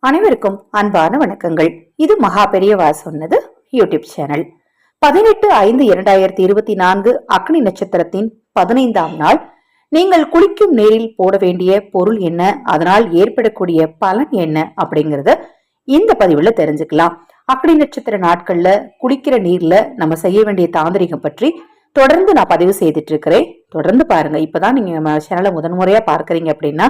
அனைவருக்கும் அன்பான வணக்கங்கள். இது மகா பெரியவா சொன்னது யூடியூப் சேனல். 18/5/2024 அக்னி நட்சத்திரத்தின் 15ஆம் நாள். நீங்கள் குளிக்கும் நீரில் போட வேண்டிய பொருள் என்ன, அதனால் ஏற்படக்கூடிய பலன் என்ன அப்படிங்கறத இந்த பதிவுல தெரிஞ்சுக்கலாம். அக்னி நட்சத்திர நாட்கள்ல குளிக்கிற நீர்ல நம்ம செய்ய வேண்டிய தாந்திரிகம் பற்றி தொடர்ந்து நான் பதிவு செய்துட்டு இருக்கிறேன். தொடர்ந்து பாருங்க. இப்பதான் நீங்க நம்ம சேனலை முதன்முறையா பார்க்கறீங்க அப்படின்னா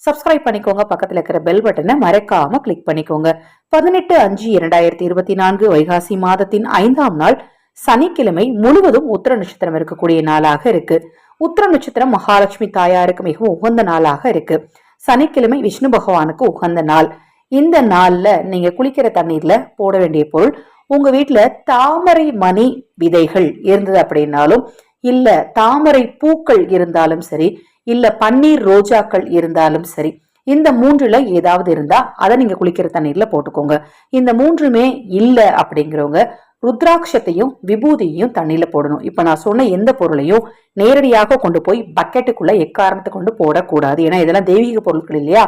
சப்ஸ்கிரைப் பண்ணிக்கோங்க. பக்கத்துல இருக்கிற பெல் பட்டனை மறக்காம கிளிக் பண்ணிக்கோங்க. 18/5/2024 வைகாசி மாதத்தின் 5ஆம் நாள் சனிக்கிழமை முழுவதும் உத்திர நட்சத்திரம் இருக்கக்கூடிய நாளாக இருக்கு. உத்திர நட்சத்திரம் மகாலட்சுமி தாயாருக்கு மிகவும் உகந்த நாளாக இருக்கு. சனிக்கிழமை விஷ்ணு பகவானுக்கு உகந்த நாள். இந்த நாள்ல நீங்க குளிக்கிற தண்ணீர்ல போட வேண்டிய பொருள், உங்க வீட்டுல தாமரை மணி விதைகள் இருந்தது அப்படின்னாலும், இல்ல தாமரை பூக்கள் இருந்தாலும் சரி, இல்ல பன்னீர் ரோஜாக்கள் இருந்தாலும் சரி, இந்த மூன்றுல ஏதாவது இருந்தா அதை நீங்க குளிக்கிற தண்ணீர்ல போட்டுக்கோங்க. இந்த மூன்றுமே இல்ல அப்படிங்கிறவங்க ருத்ராட்சத்தையும் விபூதியையும் தண்ணியில போடணும். இப்ப நான் சொன்ன எந்த பொருளையும் நேரடியாக கொண்டு போய் பக்கெட்டுக்குள்ள எக்காரணத்தை கொண்டு போடக்கூடாது. ஏன்னா இதெல்லாம் தெய்வீக பொருட்கள் இல்லையா.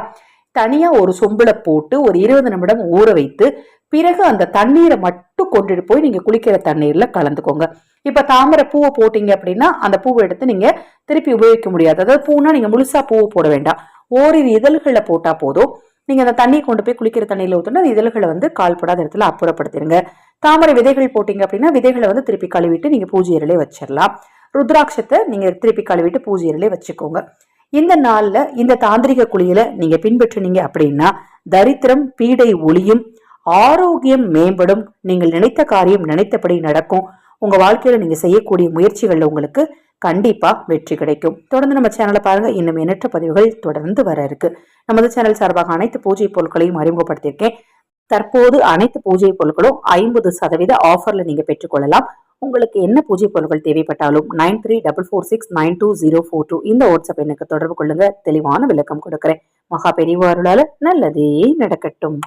தனியா ஒரு சொம்புல போட்டு ஒரு 20 நிமிடம் ஊற வைத்து பிறகு அந்த தண்ணீரை மட்டும் கொண்டுட்டு போய் நீங்க குளிக்கிற தண்ணீர்ல கலந்துக்கோங்க. இப்ப தாமரை பூவை போட்டீங்க அப்படின்னா அந்த பூவை எடுத்து நீங்க திருப்பி உபயோகிக்க முடியாது. அதாவது பூனா நீங்க முழுசா பூவை போட வேண்டாம், ஓரிரு இதழ்களை போட்டா போதும். நீங்க அந்த தண்ணியை கொண்டு போய் குளிக்கிற தண்ணியில ஊற்றினா அந்த இதழ்களை கால்படாத இடத்துல அப்புறப்படுத்திடுங்க. தாமரை விதைகள் போட்டீங்க அப்படின்னா விதைகளை திருப்பி கழுவிட்டு நீங்க பூஜை அறையிலே வச்சிடலாம். ருத்ராட்சத்தை நீங்க திருப்பி கழுவிட்டு பூஜை அறையிலே வச்சுக்கோங்க. இந்த நாள்ல இந்த தாந்திரிக குளியல நீங்க பின்பற்றினீங்க அப்படின்னா தரித்திரம் பீடை ஒளியும், ஆரோக்கியம் மேம்படும், நீங்கள் நினைத்த காரியம் நினைத்தபடி நடக்கும். உங்க வாழ்க்கையில நீங்க செய்யக்கூடிய முயற்சிகள்ல உங்களுக்கு கண்டிப்பா வெற்றி கிடைக்கும். தொடர்ந்து நம்ம சேனலை பாருங்க. இன்னும் எண்ணற்ற பதிவுகள் தொடர்ந்து வர இருக்கு. நமது சேனல் சார்பாக அனைத்து பூஜை பொருட்களையும் அறிமுகப்படுத்தியிருக்கேன். தற்போது அனைத்து பூஜை பொருட்களும் 50% ஆஃபர்ல நீங்க பெற்றுக்கொள்ளலாம். உங்களுக்கு என்ன பூஜை பொருட்கள் தேவைப்பட்டாலும் 9344692042 இந்த வாட்ஸ்அப் எண்ணுக்கு தொடர்பு கொள்ளுங்க. தெளிவான விளக்கம் கொடுக்கிறேன். மகா பெரியவா அருளால நல்லதே நடக்கட்டும்.